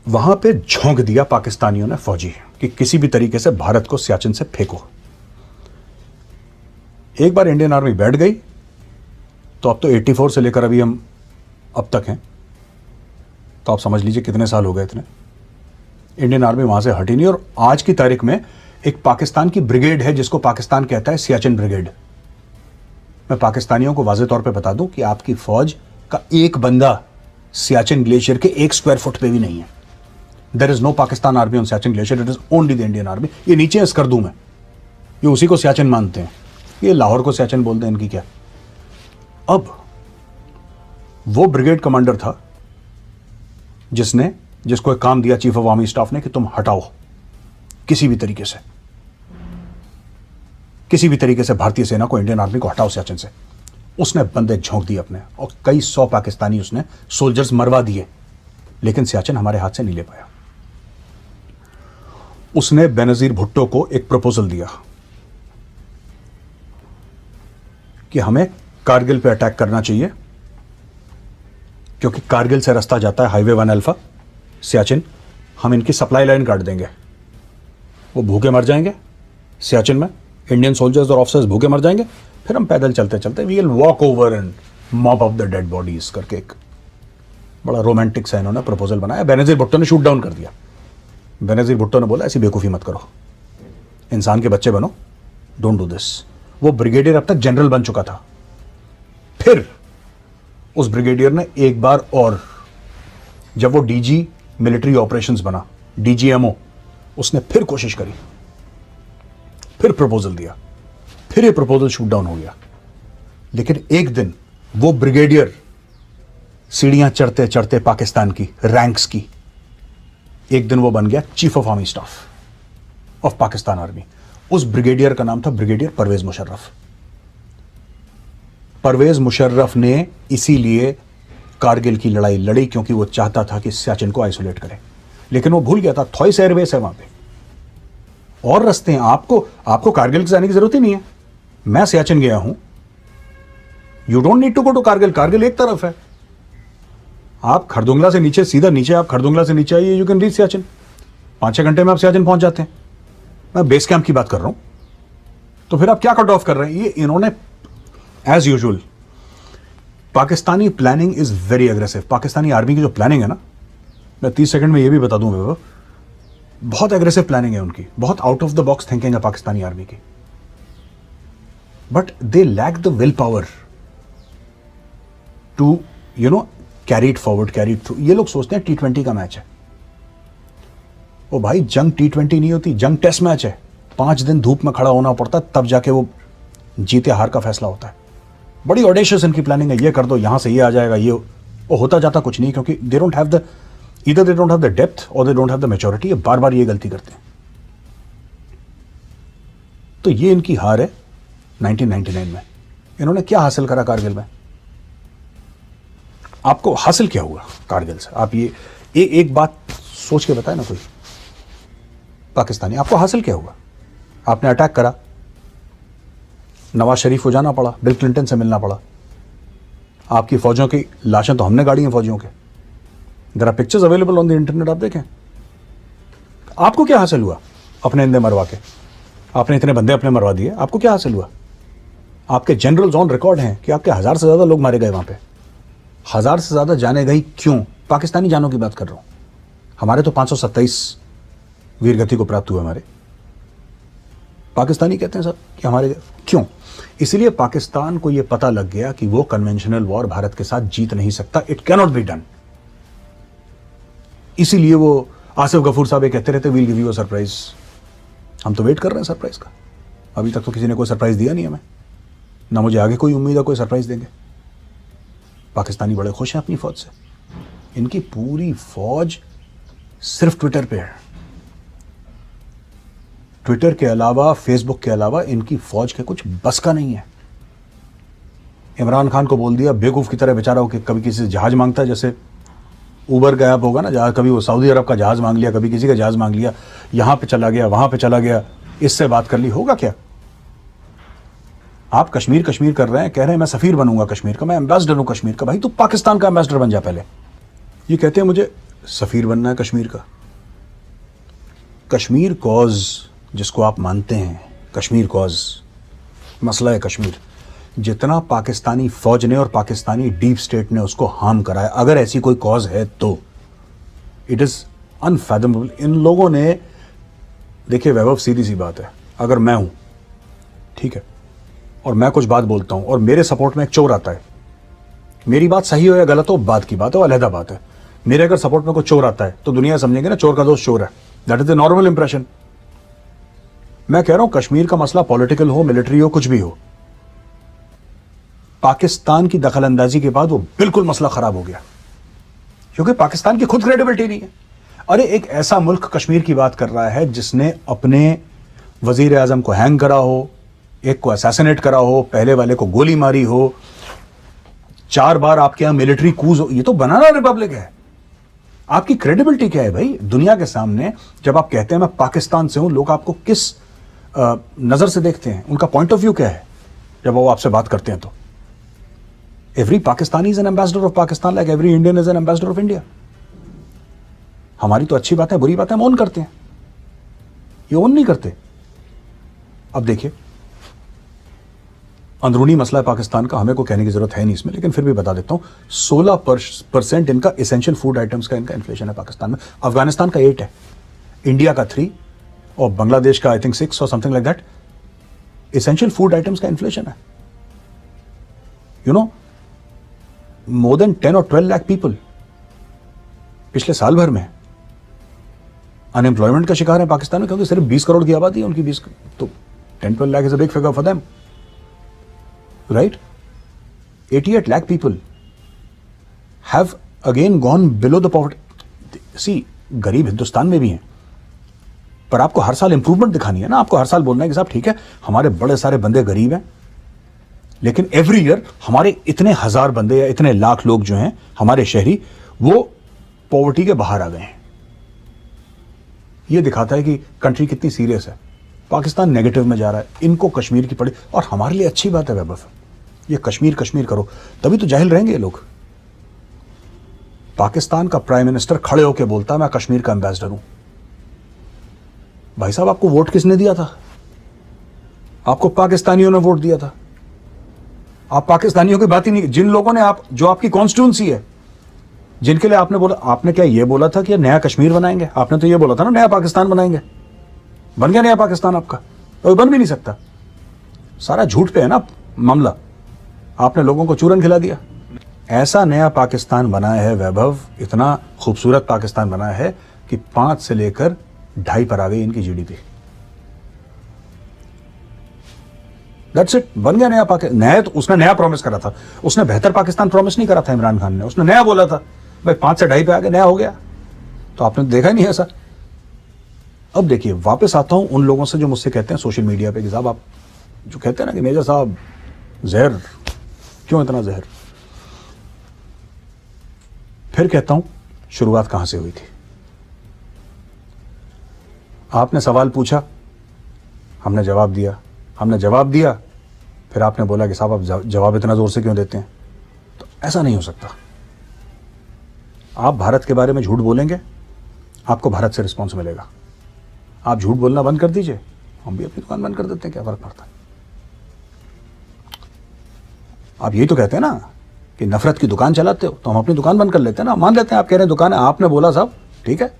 वहां पे झोंक दिया पाकिस्तानियों ने फौजी कि किसी भी तरीके से भारत को सियाचिन से फेंको। एक बार इंडियन आर्मी बैठ गई तो अब तो 84 से लेकर अभी हम अब तक हैं, तो आप समझ लीजिए कितने साल हो गए इतने। इंडियन आर्मी वहां से हटी नहीं, और आज की तारीख में एक पाकिस्तान की ब्रिगेड है जिसको पाकिस्तान कहता है सियाचिन ब्रिगेड। मैं पाकिस्तानियों को वाज़ेह तौर पे बता दूं कि आपकी फौज का एक बंदा सियाचिन ग्लेशियर के 1 स्क्वायर फुट पे भी नहीं है। There is no Pakistan army on Siachen glacier, it is only the Indian army. ये नीचे स्कर्दू में, ये उसी को सियाचिन मानते हैं, ये लाहौर को सियाचिन बोलते हैं, इनकी क्या। अब वो ब्रिगेड कमांडर था जिसको एक काम दिया चीफ ऑफ आर्मी स्टाफ ने कि तुम हटाओ किसी भी तरीके से भारतीय सेना को, इंडियन आर्मी को हटाओ सियाचिन से। उसने बंदे झोंक दिए अपने, और कई 100 पाकिस्तानी उसने सोल्जर्स मरवा दिए, लेकिन सियाचिन हमारे हाथ से नहीं ले पाया। उसने बेनजीर भुट्टो को एक प्रपोजल दिया कि हमें कारगिल पे अटैक करना चाहिए, क्योंकि कारगिल से रास्ता जाता है हाईवे 1 अल्फा सियाचिन। हम इनकी सप्लाई लाइन काट देंगे, वो भूखे मर जाएंगे सियाचिन में, इंडियन सोल्जर्स और ऑफिसर्स भूखे मर जाएंगे, फिर हम पैदल चलते चलते we will walk over and mop up the dead bodies करके एक बड़ा रोमांटिक सा इन्होंने प्रपोजल बनाया। बेनजीर भुट्टो ने शूट डाउन कर दिया। बेनजीर भुट्टो ने बोला ऐसी बेवकूफ़ी मत करो, इंसान के बच्चे बनो, डोंट डू दिस। वो ब्रिगेडियर अब तक जनरल बन चुका था। फिर उस ब्रिगेडियर ने एक बार और, जब वो डीजी मिलिट्री ऑपरेशंस बना, डीजीएमओ, उसने फिर कोशिश करी, फिर प्रपोजल दिया, फिर ये प्रपोजल शूट डाउन हो गया। लेकिन एक दिन वो ब्रिगेडियर सीढ़ियां चढ़ते चढ़ते पाकिस्तान की रैंक्स की, एक दिन वो बन गया chief of army staff of Pakistan army. उस ब्रिगेडियर का नाम था ब्रिगेडियर परवेज मुशर्रफ। परवेज मुशर्रफ ने इसीलिए कारगिल की लड़ाई लड़ी, क्योंकि वो चाहता था कि सियाचिन को आइसोलेट करे। लेकिन वो भूल गया था थॉइस एयरबेस है वहां पे, और रास्ते हैं। आपको कारगिल के जाने की जरूरत ही नहीं है। मैं सियाचिन गया हूं, you don't need to go to Kargil. Kargil एक तरफ है, आप खरदुंगला से नीचे, सीधा नीचे आप खरदुंगला से नीचे आइए, यू कैन रीच सियाचिन। 5-6 घंटे में आप सियाचिन पहुंच जाते हैं। मैं बेस कैंप की बात कर रहा हूं, तो फिर आप क्या कट ऑफ कर रहे हैं। ये इन्होंने as usual, Pakistani planning is very aggressive. Pakistani army की जो प्लानिंग है ना, मैं 30 सेकंड में ये भी बता दूं, बहुत एग्रेसिव प्लानिंग है उनकी, बहुत out of the box thinking है पाकिस्तानी आर्मी की। But they lack the will power to carry it forward, carry it through. ये लोग सोचते हैं T20 का मैच है। ओ भाई, जंग T20 नहीं होती, जंग टेस्ट मैच है। 5 दिन धूप में खड़ा होना पड़ता है, तब जाके वो जीते हार का फैसला होता है। बड़ी ऑडेशियस इनकी प्लानिंग है, ये कर दो, यहां से ये आ जाएगा, ये वो होता जाता कुछ नहीं, क्योंकि they don't have the, either they don't have the depth और they don't have the maturity. ये बार बार ये गलती करते हैं। तो ये इनकी हार है 1999 में। इन्होंने क्या हासिल करा कारगिल में? आपको हासिल क्या हुआ कारगिल से? आप ये एक बात सोच के बताए ना कोई पाकिस्तानी, आपको हासिल क्या हुआ? आपने अटैक करा, नवाज शरीफ को जाना पड़ा, बिल क्लिंटन से मिलना पड़ा, आपकी फौजों की लाशें तो हमने गाड़ी हैं फौजियों के, there are pictures available on the internet, आप देखें। आपको क्या हासिल हुआ अपने इंदे मरवा के? आपने इतने बंदे अपने मरवा दिए, आपको क्या हासिल हुआ? आपके जनरल्स ऑन रिकॉर्ड हैं कि आपके 1000 से ज़्यादा लोग मारे गए वहाँ पे। 1000 से ज़्यादा जाने गई क्यों? पाकिस्तानी जानों की बात कर रहा हूँ। हमारे तो 527 वीरगति को प्राप्त हुए हमारे। पाकिस्तानी कहते हैं सर कि हमारे क्यों? इसलिए पाकिस्तान को यह पता लग गया कि वो कन्वेंशनल वॉर भारत के साथ जीत नहीं सकता। It cannot be done. इसीलिए वो आसिफ गफूर साहब ये कहते रहते we'll give you a surprise. हम तो वेट कर रहे हैं सरप्राइज का। अभी तक तो किसी ने कोई सरप्राइज दिया नहीं हमें, ना मुझे आगे कोई उम्मीद है कोई सरप्राइज देंगे। पाकिस्तानी बड़े खुश हैं अपनी फौज से। इनकी पूरी फौज सिर्फ ट्विटर पे है। ट्विटर के अलावा, फेसबुक के अलावा इनकी फौज के कुछ बस का नहीं है। इमरान खान को बोल दिया बेवकूफ की तरह बेचारा हो कि कभी किसी से जहाज मांगता है, जैसे उबर गैप होगा ना, जहां कभी वो सऊदी अरब का जहाज मांग लिया, कभी किसी का जहाज मांग लिया, यहां पे चला गया, वहां पे चला गया, इससे बात कर ली, होगा क्या? आप कश्मीर कश्मीर कर रहे हैं, कह रहे हैं मैं सफीर बनूंगा कश्मीर का, मैं एम्बेसडर हूं कश्मीर का। भाई तू पाकिस्तान का एम्बेसडर बन जा पहले। ये कहते हैं मुझे सफीर बनना है कश्मीर का। कश्मीर कॉज जिसको आप मानते हैं, कश्मीर कॉज, मसला है कश्मीर, जितना पाकिस्तानी फौज ने और पाकिस्तानी डीप स्टेट ने उसको हार्म करा है, अगर ऐसी कोई कॉज है तो इट इज अनफैथमेबल। इन लोगों ने, देखिए वैभव, सीधी सी बात है, अगर मैं हूं, ठीक है, और मैं कुछ बात बोलता हूं और मेरे सपोर्ट में एक चोर आता है, मेरी बात सही हो या गलत हो बात की बात है, वो अलहदा बात है। मेरे अगर सपोर्ट में कोई चोर आता है तो दुनिया समझेंगे ना चोर का दोस्त चोर है। That is the normal impression. मैं कह रहा हूं कश्मीर का मसला पॉलिटिकल हो, मिलिट्री हो, कुछ भी हो, पाकिस्तान की दखलंदाजी के बाद वो बिल्कुल मसला खराब हो गया, क्योंकि पाकिस्तान की खुद क्रेडिबिलिटी नहीं है। अरे एक ऐसा मुल्क कश्मीर की बात कर रहा है जिसने अपने वजीर आजम को हैंग करा हो, एक को असैसिनेट करा हो, पहले वाले को गोली मारी हो, 4 बार आपके यहां मिलिट्री कूज हो। ये तो बनाना रिपब्लिक है। आपकी क्रेडिबिलिटी क्या है भाई दुनिया के सामने? जब आप कहते हैं मैं पाकिस्तान से हूं, लोग आपको किस नजर से देखते हैं? उनका पॉइंट ऑफ व्यू क्या है जब वो आपसे बात करते हैं? तो every Pakistani is an ambassador of Pakistan, like every Indian is an ambassador of India. हमारी तो अच्छी बात है, बुरी बात है हम ओन करते हैं, ये ओन नहीं करते। अब देखिए, अंदरूनी मसला है पाकिस्तान का, हमें को कहने की जरूरत है नहीं इसमें, लेकिन फिर भी बता देता हूं, 16% इनका एसेंशियल फूड आइटम्स का इनका इन्फ्लेशन है पाकिस्तान में। अफगानिस्तान का 8 है, इंडिया का 3 और बांग्लादेश का आई थिंक 6 और something like that. Essential food items का इन्फ्लेशन है। यू नो, मोर देन 10 और 12 लाख पीपल पिछले साल भर में अनएम्प्लॉयमेंट का शिकार है पाकिस्तान में, क्योंकि सिर्फ 20 करोड़ की आबादी है उनकी। 20 तो 10-12 lakh is a big figure for them, right? 88 lakh people have again gone below the poverty. See, गरीब हिंदुस्तान में भी हैं, पर आपको हर साल इंप्रूवमेंट दिखानी है ना। आपको हर साल बोलना है कि साहब ठीक है हमारे बड़े सारे बंदे गरीब हैं, लेकिन एवरी ईयर हमारे इतने हजार बंदे या इतने लाख लोग जो हैं हमारे शहरी, वो पॉवर्टी के बाहर आ गए हैं। ये दिखाता है कि कंट्री कितनी सीरियस है। पाकिस्तान नेगेटिव में जा रहा है, इनको कश्मीर की पड़ी, और हमारे लिए अच्छी बात है वैभव, ये कश्मीर कश्मीर करो, तभी तो जाहिल रहेंगे ये लोग। पाकिस्तान का प्राइम मिनिस्टर खड़े होकर बोलता है मैं कश्मीर का एम्बेसडर हूं। भाई साहब आपको वोट किसने दिया था? आपको पाकिस्तानियों ने वोट दिया था। आप पाकिस्तानियों की बात ही नहीं, जिन लोगों ने आप, जो आपकी कॉन्स्टिट्यूंसी है, जिनके लिए आपने बोला, आपने क्या ये बोला था कि नया कश्मीर बनाएंगे? आपने तो ये बोला था ना नया पाकिस्तान बनाएंगे। बन गया नया पाकिस्तान आपका? तो बन भी नहीं सकता। सारा झूठ पे है ना मामला। आपने लोगों को चूरन खिला दिया। ऐसा नया पाकिस्तान बनाया है वैभव, इतना खूबसूरत पाकिस्तान बनाया है कि 5 से लेकर 2.5 पर आ गई इनकी जीडीपी। दैट्स इट, बन गया नया पाकिस्तान। नया तो उसने नया प्रॉमिस करा था, उसने बेहतर पाकिस्तान प्रॉमिस नहीं करा था इमरान खान ने, उसने नया बोला था। भाई 5 से 2.5 पे आ गया, नया हो गया। तो आपने देखा ही नहीं ऐसा। अब देखिए, वापस आता हूं उन लोगों से जो मुझसे कहते हैं सोशल मीडिया पे कि साहब आप जो कहते हैं ना कि मेजर साहब जहर, क्यों इतना जहर? फिर कहता हूं शुरुआत कहां से हुई थी। आपने सवाल पूछा, हमने जवाब दिया, हमने जवाब दिया, फिर आपने बोला कि साहब आप जवाब इतना जोर से क्यों देते हैं? तो ऐसा नहीं हो सकता। आप भारत के बारे में झूठ बोलेंगे, आपको भारत से रिस्पॉन्स मिलेगा। आप झूठ बोलना बंद कर दीजिए, हम भी अपनी दुकान बंद कर देते हैं, क्या फर्क पड़ता है। आप यही तो कहते हैं ना कि नफरत की दुकान चलाते हो, तो हम अपनी दुकान बंद कर लेते हैं ना। मान लेते हैं आप कह रहे हैं दुकान है, आपने बोला साहब ठीक है,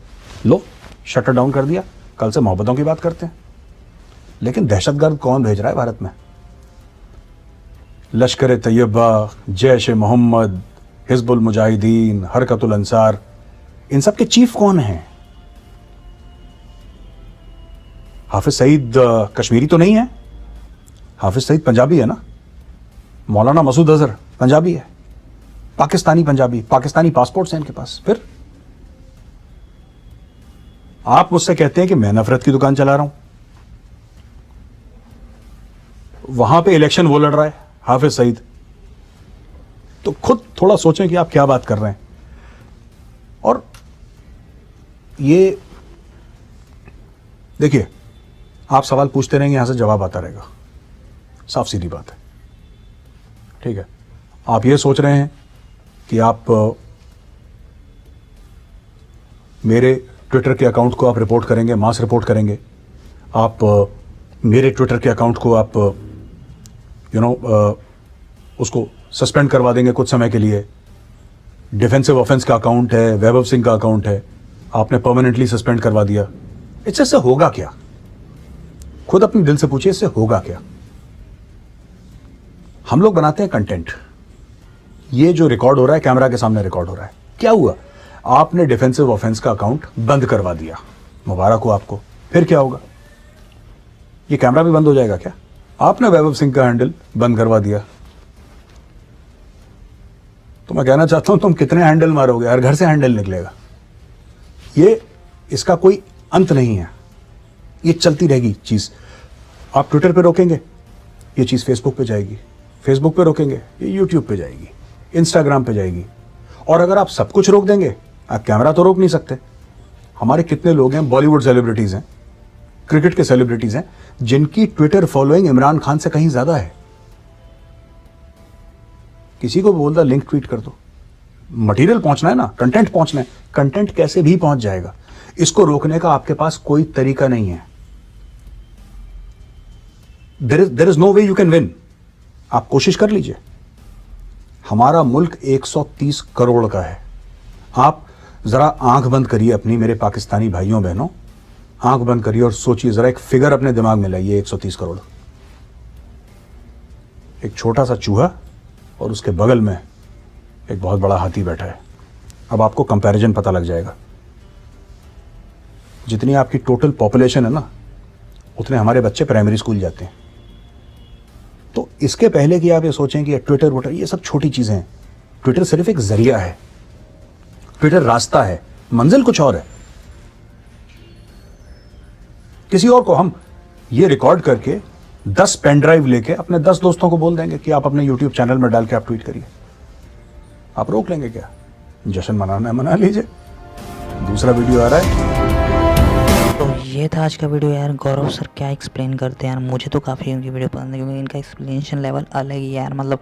लो शटर डाउन कर दिया, कल से मोहब्बतों की बात करते हैं। लेकिन दहशतगर्द कौन भेज रहा है भारत में? लश्कर तैयबा, जैश मोहम्मद, हिजबुल मुजाहिदीन, हरकतुल अंसार, इन सब के चीफ कौन हैं? हाफिज सईद कश्मीरी तो नहीं है? हाफिज सईद पंजाबी है ना? मौलाना मसूद अजहर पंजाबी है, पाकिस्तानी पंजाबी, पाकिस्तानी पासपोर्ट्स हैं इनके पास। फिर आप मुझसे कहते हैं कि मैं नफरत की दुकान चला रहा हूं। वहां पे इलेक्शन वो लड़ रहा है हाफिज सईद, तो खुद थोड़ा सोचें कि आप क्या बात कर रहे हैं। और ये देखिए, आप सवाल पूछते रहेंगे, यहां से जवाब आता रहेगा, साफ सीधी बात है, ठीक है। आप ये सोच रहे हैं कि आप मेरे ट्विटर के अकाउंट को आप रिपोर्ट करेंगे, मास रिपोर्ट करेंगे, आप मेरे ट्विटर के अकाउंट को आप उसको सस्पेंड करवा देंगे कुछ समय के लिए। डिफेंसिव ऑफेंस का अकाउंट है, वैभव सिंह का अकाउंट है, आपने परमानेंटली सस्पेंड करवा दिया। इससे होगा क्या? खुद अपने दिल से पूछिए, इससे होगा क्या? हम लोग बनाते हैं कंटेंट, ये जो रिकॉर्ड हो रहा है कैमरा के सामने रिकॉर्ड हो रहा है। क्या हुआ? आपने डिफेंसिव ऑफेंस का अकाउंट बंद करवा दिया, मुबारक हो आपको। फिर क्या होगा? ये कैमरा भी बंद हो जाएगा क्या? आपने वैभव सिंह का हैंडल बंद करवा दिया, तो मैं कहना चाहता हूं तुम कितने हैंडल मारोगे? हर घर से हैंडल निकलेगा। ये इसका कोई अंत नहीं है, ये चलती रहेगी चीज। आप ट्विटर पे रोकेंगे, ये चीज फेसबुक पे जाएगी, फेसबुक पे रोकेंगे, ये यूट्यूब पे जाएगी, इंस्टाग्राम पे जाएगी। और अगर आप सब कुछ रोक देंगे, आप कैमरा तो रोक नहीं सकते। हमारे कितने लोग हैं, बॉलीवुड सेलिब्रिटीज हैं, क्रिकेट के सेलिब्रिटीज हैं, जिनकी ट्विटर फॉलोइंग इमरान खान से कहीं ज्यादा है। किसी को बोलता लिंक ट्वीट कर दो, मटेरियल पहुंचना है ना, कंटेंट पहुंचना है, कंटेंट कैसे भी पहुंच जाएगा। इसको रोकने का आपके पास कोई तरीका नहीं है। There is no way you can win. आप कोशिश कर लीजिए। हमारा मुल्क 130 करोड़ का है। आप जरा आंख बंद करिए अपनी, मेरे पाकिस्तानी भाइयों बहनों, आंख बंद करिए और सोचिए, जरा एक फिगर अपने दिमाग में लाइए। 130 करोड़, एक छोटा सा चूहा और उसके बगल में एक बहुत बड़ा हाथी बैठा है। अब आपको कंपैरिजन पता लग जाएगा। जितनी आपकी टोटल पॉपुलेशन है ना, उतने हमारे बच्चे प्राइमरी स्कूल जाते हैं। तो इसके पहले कि आप ये सोचें कि ट्विटर वोटर ये सब छोटी चीजें हैं, ट्विटर सिर्फ एक जरिया है, ट्विटर रास्ता है, मंजिल कुछ और है। किसी और को हम ये रिकॉर्ड करके 10 पेन ड्राइव लेके अपने 10 दोस्तों को बोल देंगे कि आप अपने यूट्यूब चैनल में डाल के आप ट्वीट करिए। आप रोक लेंगे क्या? जश्न मनाना है मना लीजिए। दूसरा वीडियो आ रहा है। तो ये था आज का वीडियो यार। गौरव सर क्या एक्सप्लेन करते हैं यार, मुझे तो काफ़ी उनकी वीडियो पसंद है, क्योंकि इनका एक्सप्लेनेशन लेवल अलग ही है यार। मतलब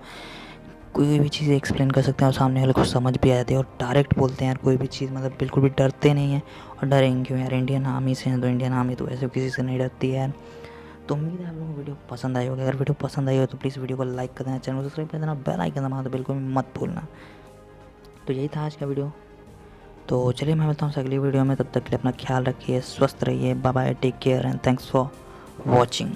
कोई भी चीज़ एक्सप्लेन कर सकते हैं और सामने वाले को समझ भी आ जाती है, और डायरेक्ट बोलते हैं यार कोई भी चीज़, मतलब बिल्कुल भी डरते नहीं हैं। और डरेंगे क्यों यार, इंडियन आर्मी से हैं, तो इंडियन आर्मी तो ऐसे किसी से नहीं डरती है यार। तो उम्मीद है आप लोगों को वीडियो पसंद आई होगी। अगर वीडियो पसंद आई हो तो प्लीज़ वीडियो को लाइक कर देना, चैनल को सब्सक्राइब कर देना, बेल आइकन दबाना तो बिल्कुल मत भूलना। तो यही था आज का वीडियो। तो चलिए मैं मिलता हूँ अगली वीडियो में, तब तक के लिए अपना ख्याल रखिए, स्वस्थ रहिए, bye bye, take care and thanks for watching.